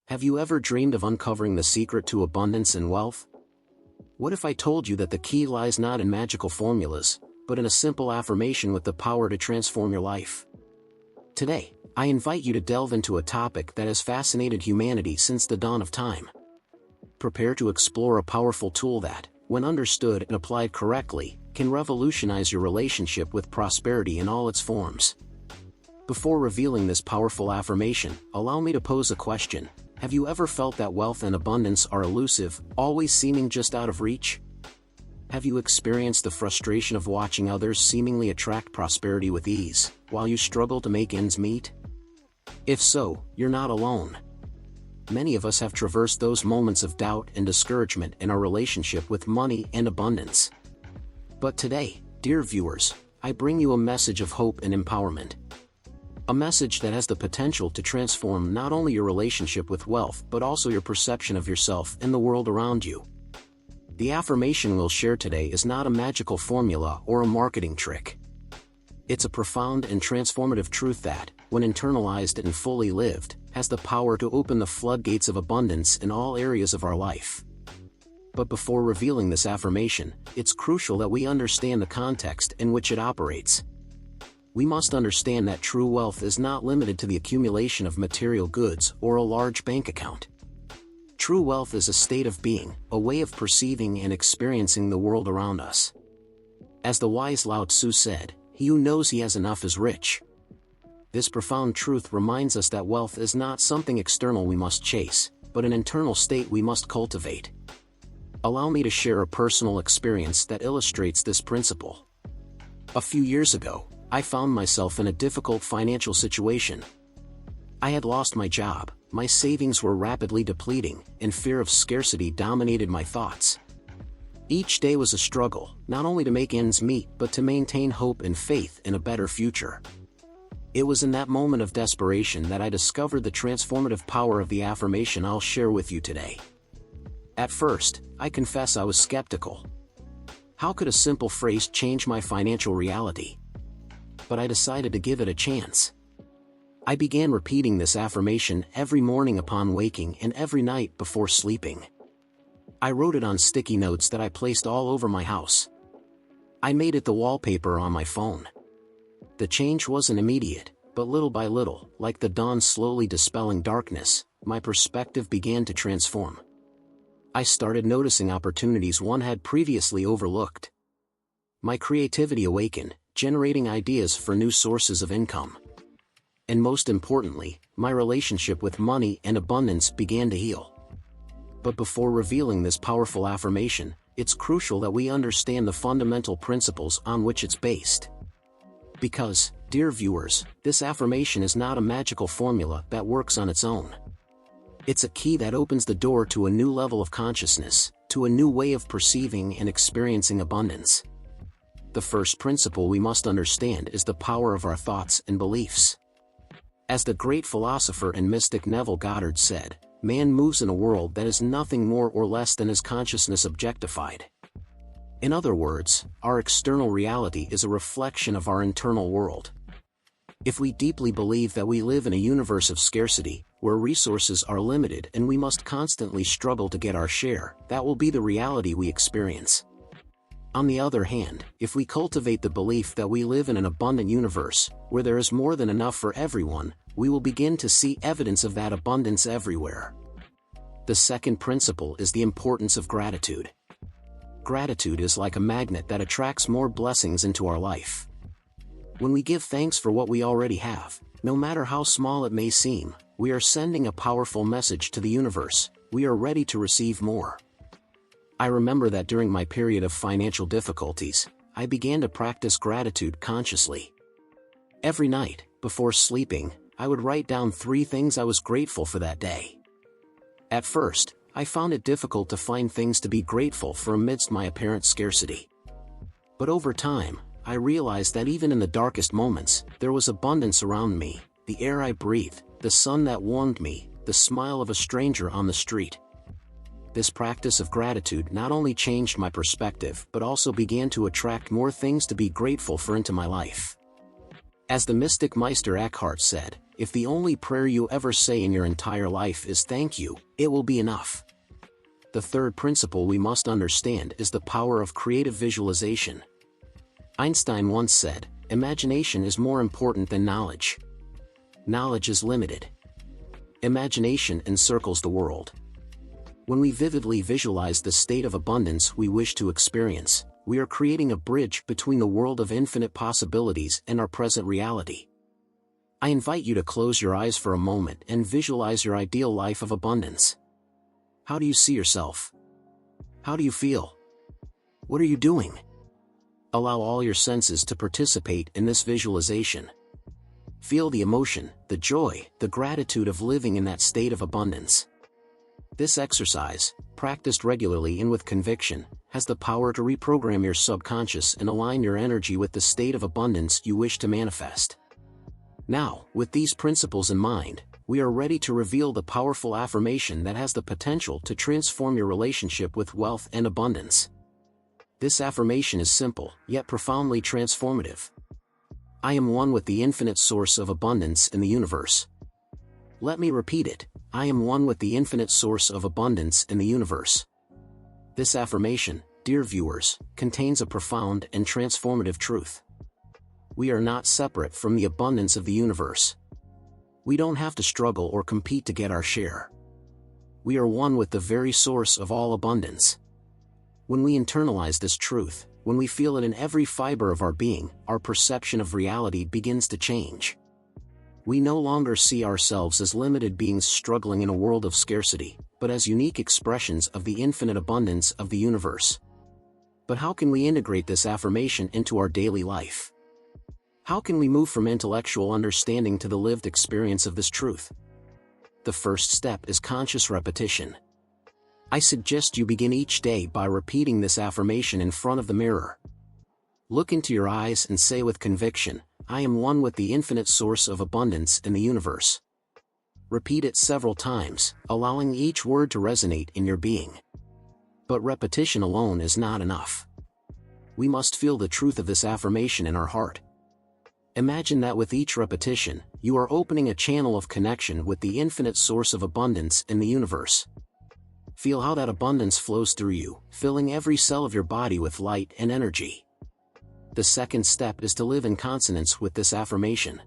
Have you ever dreamed of uncovering the secret to abundance and wealth? What if I told you that the key lies not in magical formulas, but in a simple affirmation with the power to transform your life? Today, I invite you to delve into a topic that has fascinated humanity since the dawn of time. Prepare to explore a powerful tool that, when understood and applied correctly, can revolutionize your relationship with prosperity in all its forms. Before revealing this powerful affirmation, allow me to pose a question. Have you ever felt that wealth and abundance are elusive, always seeming just out of reach? Have you experienced the frustration of watching others seemingly attract prosperity with ease, while you struggle to make ends meet? If so, you're not alone. Many of us have traversed those moments of doubt and discouragement in our relationship with money and abundance. But today, dear viewers, I bring you a message of hope and empowerment. A message that has the potential to transform not only your relationship with wealth but also your perception of yourself and the world around you. The affirmation we'll share today is not a magical formula or a marketing trick. It's a profound and transformative truth that, when internalized and fully lived, has the power to open the floodgates of abundance in all areas of our life. But before revealing this affirmation, it's crucial that we understand the context in which it operates. We must understand that true wealth is not limited to the accumulation of material goods or a large bank account. True wealth is a state of being, a way of perceiving and experiencing the world around us. As the wise Lao Tzu said, "He who knows he has enough is rich." This profound truth reminds us that wealth is not something external we must chase, but an internal state we must cultivate. Allow me to share a personal experience that illustrates this principle. A few years ago, I found myself in a difficult financial situation. I had lost my job, my savings were rapidly depleting, and fear of scarcity dominated my thoughts. Each day was a struggle, not only to make ends meet but to maintain hope and faith in a better future. It was in that moment of desperation that I discovered the transformative power of the affirmation I'll share with you today. At first, I confess I was skeptical. How could a simple phrase change my financial reality? But I decided to give it a chance. I began repeating this affirmation every morning upon waking and every night before sleeping. I wrote it on sticky notes that I placed all over my house. I made it the wallpaper on my phone. The change wasn't immediate, but little by little, like the dawn slowly dispelling darkness, my perspective began to transform. I started noticing opportunities one had previously overlooked. My creativity awakened, generating ideas for new sources of income. And most importantly, my relationship with money and abundance began to heal. But before revealing this powerful affirmation, it's crucial that we understand the fundamental principles on which it's based. Because, dear viewers, this affirmation is not a magical formula that works on its own. It's a key that opens the door to a new level of consciousness, to a new way of perceiving and experiencing abundance. The first principle we must understand is the power of our thoughts and beliefs. As the great philosopher and mystic Neville Goddard said, man moves in a world that is nothing more or less than his consciousness objectified. In other words, our external reality is a reflection of our internal world. If we deeply believe that we live in a universe of scarcity, where resources are limited and we must constantly struggle to get our share, that will be the reality we experience. On the other hand, if we cultivate the belief that we live in an abundant universe, where there is more than enough for everyone, we will begin to see evidence of that abundance everywhere. The second principle is the importance of gratitude. Gratitude is like a magnet that attracts more blessings into our life. When we give thanks for what we already have, no matter how small it may seem, we are sending a powerful message to the universe. We are ready to receive more. I remember that during my period of financial difficulties, I began to practice gratitude consciously. Every night, before sleeping, I would write down 3 things I was grateful for that day. At first, I found it difficult to find things to be grateful for amidst my apparent scarcity. But over time, I realized that even in the darkest moments, there was abundance around me: the air I breathed, the sun that warmed me, the smile of a stranger on the street. This practice of gratitude not only changed my perspective but also began to attract more things to be grateful for into my life. As the mystic Meister Eckhart said, if the only prayer you ever say in your entire life is thank you, it will be enough. The third principle we must understand is the power of creative visualization. Einstein once said, imagination is more important than knowledge. Knowledge is limited. Imagination encircles the world. When we vividly visualize the state of abundance we wish to experience, we are creating a bridge between the world of infinite possibilities and our present reality. I invite you to close your eyes for a moment and visualize your ideal life of abundance. How do you see yourself? How do you feel? What are you doing? Allow all your senses to participate in this visualization. Feel the emotion, the joy, the gratitude of living in that state of abundance. This exercise, practiced regularly and with conviction, has the power to reprogram your subconscious and align your energy with the state of abundance you wish to manifest. Now, with these principles in mind, we are ready to reveal the powerful affirmation that has the potential to transform your relationship with wealth and abundance. This affirmation is simple, yet profoundly transformative. I am one with the infinite source of abundance in the universe. Let me repeat it. I am one with the infinite source of abundance in the universe. This affirmation, dear viewers, contains a profound and transformative truth. We are not separate from the abundance of the universe. We don't have to struggle or compete to get our share. We are one with the very source of all abundance. When we internalize this truth, when we feel it in every fiber of our being, our perception of reality begins to change. We no longer see ourselves as limited beings struggling in a world of scarcity, but as unique expressions of the infinite abundance of the universe. But how can we integrate this affirmation into our daily life? How can we move from intellectual understanding to the lived experience of this truth? The first step is conscious repetition. I suggest you begin each day by repeating this affirmation in front of the mirror. Look into your eyes and say with conviction, I am one with the infinite source of abundance in the universe. Repeat it several times, allowing each word to resonate in your being. But repetition alone is not enough. We must feel the truth of this affirmation in our heart. Imagine that with each repetition, you are opening a channel of connection with the infinite source of abundance in the universe. Feel how that abundance flows through you, filling every cell of your body with light and energy. The second step is to live in consonance with this affirmation.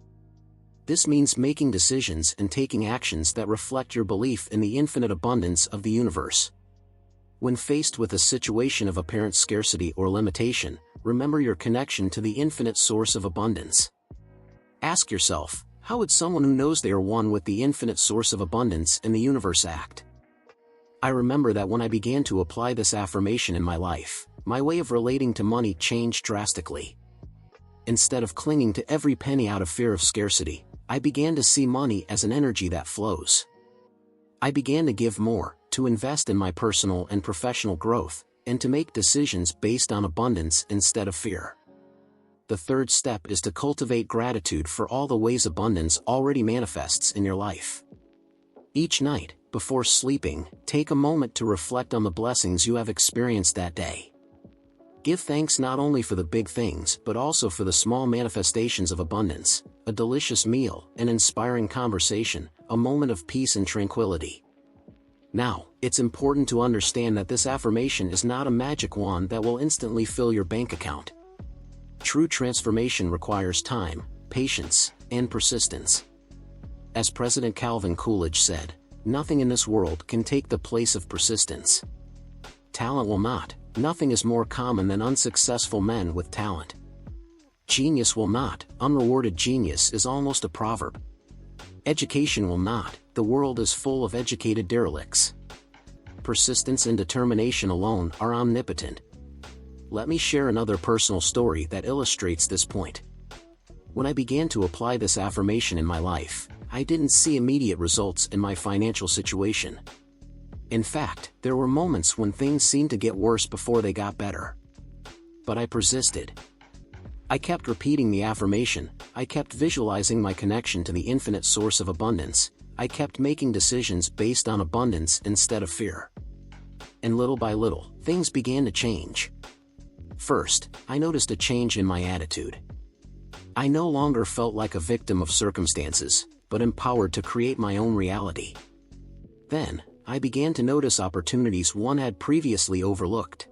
This means making decisions and taking actions that reflect your belief in the infinite abundance of the universe. When faced with a situation of apparent scarcity or limitation, remember your connection to the infinite source of abundance. Ask yourself, how would someone who knows they are one with the infinite source of abundance in the universe act? I remember that when I began to apply this affirmation in my life, my way of relating to money changed drastically. Instead of clinging to every penny out of fear of scarcity, I began to see money as an energy that flows. I began to give more, to invest in my personal and professional growth, and to make decisions based on abundance instead of fear. The third step is to cultivate gratitude for all the ways abundance already manifests in your life. Each night, before sleeping, take a moment to reflect on the blessings you have experienced that day. Give thanks not only for the big things but also for the small manifestations of abundance, a delicious meal, an inspiring conversation, a moment of peace and tranquility. Now, it's important to understand that this affirmation is not a magic wand that will instantly fill your bank account. True transformation requires time, patience, and persistence. As President Calvin Coolidge said, nothing in this world can take the place of persistence. Talent will not. Nothing is more common than unsuccessful men with talent. Genius will not. Unrewarded genius is almost a proverb. Education will not. The world is full of educated derelicts. Persistence and determination alone are omnipotent. Let me share another personal story that illustrates this point. When I began to apply this affirmation in my life, I didn't see immediate results in my financial situation. In fact, there were moments when things seemed to get worse before they got better. But I persisted. I kept repeating the affirmation, I kept visualizing my connection to the infinite source of abundance, I kept making decisions based on abundance instead of fear. And little by little, things began to change. First, I noticed a change in my attitude. I no longer felt like a victim of circumstances, but empowered to create my own reality. Then, I began to notice opportunities one had previously overlooked.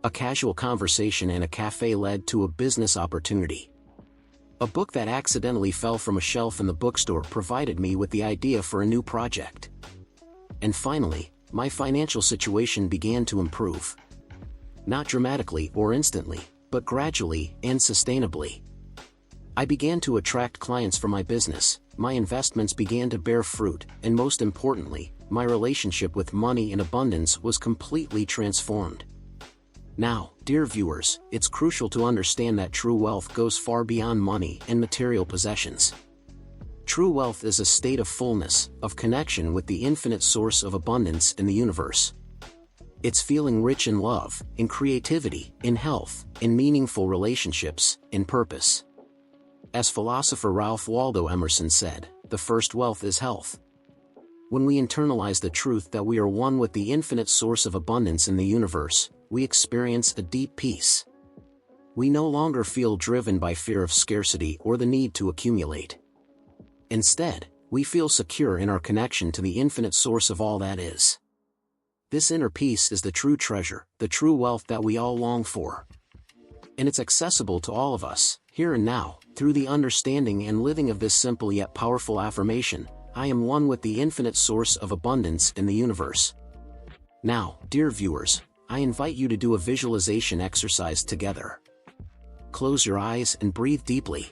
A casual conversation in a cafe led to a business opportunity. A book that accidentally fell from a shelf in the bookstore provided me with the idea for a new project. And finally, my financial situation began to improve. Not dramatically or instantly, but gradually and sustainably. I began to attract clients for my business, my investments began to bear fruit, and most importantly, my relationship with money and abundance was completely transformed. Now, dear viewers, it's crucial to understand that true wealth goes far beyond money and material possessions. True wealth is a state of fullness, of connection with the infinite source of abundance in the universe. It's feeling rich in love, in creativity, in health, in meaningful relationships, in purpose. As philosopher Ralph Waldo Emerson said, the first wealth is health. When we internalize the truth that we are one with the infinite source of abundance in the universe, we experience a deep peace. We no longer feel driven by fear of scarcity or the need to accumulate. Instead, we feel secure in our connection to the infinite source of all that is. This inner peace is the true treasure, the true wealth that we all long for. And it's accessible to all of us, here and now, through the understanding and living of this simple yet powerful affirmation: I am one with the infinite source of abundance in the universe. Now, dear viewers, I invite you to do a visualization exercise together. Close your eyes and breathe deeply.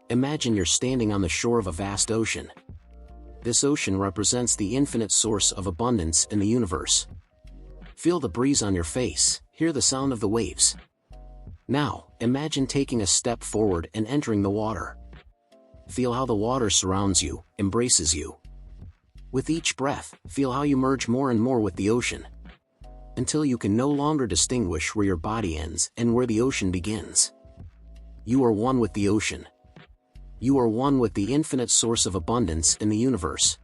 Imagine you're standing on the shore of a vast ocean. This ocean represents the infinite source of abundance in the universe. Feel the breeze on your face, hear the sound of the waves. Now, imagine taking a step forward and entering the water. Feel how the water surrounds you, embraces you. With each breath, feel how you merge more and more with the ocean, until you can no longer distinguish where your body ends and where the ocean begins. You are one with the ocean. You are one with the infinite source of abundance in the universe.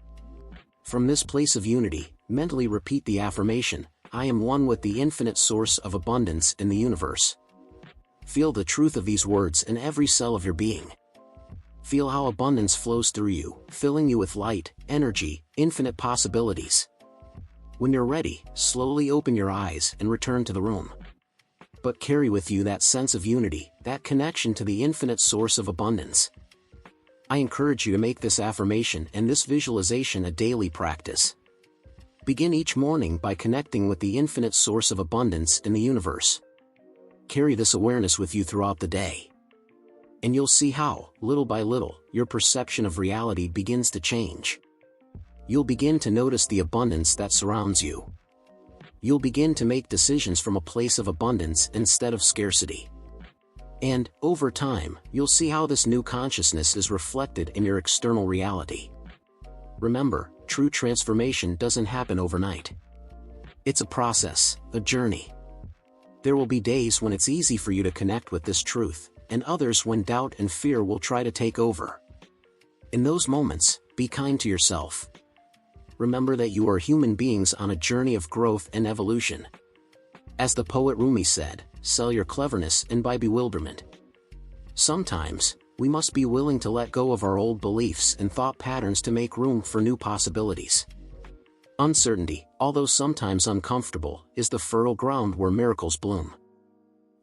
From this place of unity, mentally repeat the affirmation: I am one with the infinite source of abundance in the universe. Feel the truth of these words in every cell of your being. Feel how abundance flows through you, filling you with light, energy, infinite possibilities. When you're ready, slowly open your eyes and return to the room. But carry with you that sense of unity, that connection to the infinite source of abundance. I encourage you to make this affirmation and this visualization a daily practice. Begin each morning by connecting with the infinite source of abundance in the universe. Carry this awareness with you throughout the day. And you'll see how, little by little, your perception of reality begins to change. You'll begin to notice the abundance that surrounds you. You'll begin to make decisions from a place of abundance instead of scarcity. And, over time, you'll see how this new consciousness is reflected in your external reality. Remember, true transformation doesn't happen overnight. It's a process, a journey. There will be days when it's easy for you to connect with this truth, and others when doubt and fear will try to take over. In those moments, be kind to yourself. Remember that you are human beings on a journey of growth and evolution. As the poet Rumi said, sell your cleverness and buy bewilderment. Sometimes, we must be willing to let go of our old beliefs and thought patterns to make room for new possibilities. Uncertainty, although sometimes uncomfortable, is the fertile ground where miracles bloom.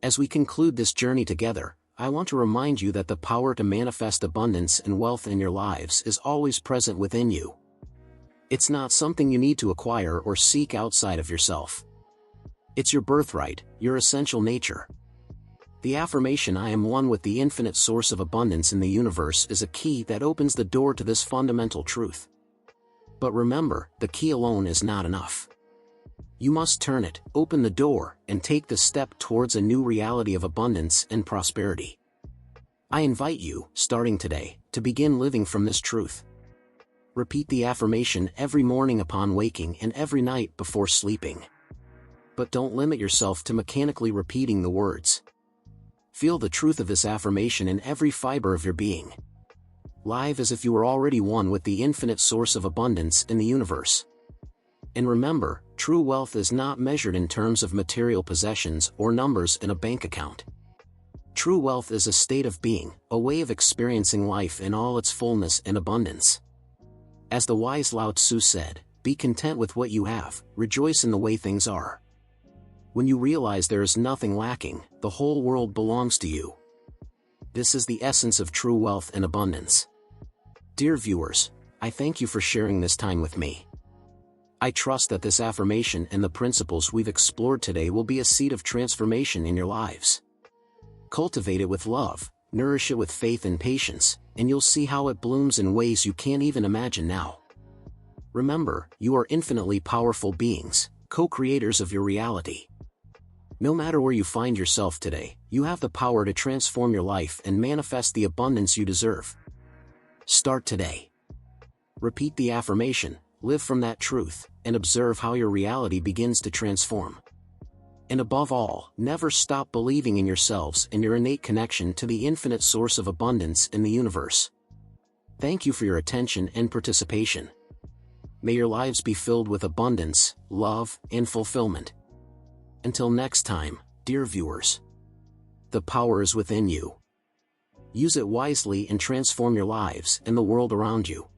As we conclude this journey together, I want to remind you that the power to manifest abundance and wealth in your lives is always present within you. It's not something you need to acquire or seek outside of yourself. It's your birthright, your essential nature. The affirmation "I am one with the infinite source of abundance in the universe" is a key that opens the door to this fundamental truth. But remember, the key alone is not enough. You must turn it, open the door, and take the step towards a new reality of abundance and prosperity. I invite you, starting today, to begin living from this truth. Repeat the affirmation every morning upon waking and every night before sleeping. But don't limit yourself to mechanically repeating the words. Feel the truth of this affirmation in every fiber of your being. Live as if you were already one with the infinite source of abundance in the universe. And remember, true wealth is not measured in terms of material possessions or numbers in a bank account. True wealth is a state of being, a way of experiencing life in all its fullness and abundance. As the wise Lao Tzu said, "Be content with what you have, rejoice in the way things are." When you realize there is nothing lacking, the whole world belongs to you. This is the essence of true wealth and abundance. Dear viewers, I thank you for sharing this time with me. I trust that this affirmation and the principles we've explored today will be a seed of transformation in your lives. Cultivate it with love, nourish it with faith and patience, and you'll see how it blooms in ways you can't even imagine now. Remember, you are infinitely powerful beings, co-creators of your reality. No matter where you find yourself today, you have the power to transform your life and manifest the abundance you deserve. Start today. Repeat the affirmation, live from that truth, and observe how your reality begins to transform. And above all, never stop believing in yourselves and your innate connection to the infinite source of abundance in the universe. Thank you for your attention and participation. May your lives be filled with abundance, love, and fulfillment. Until next time, dear viewers. The power is within you. Use it wisely and transform your lives and the world around you.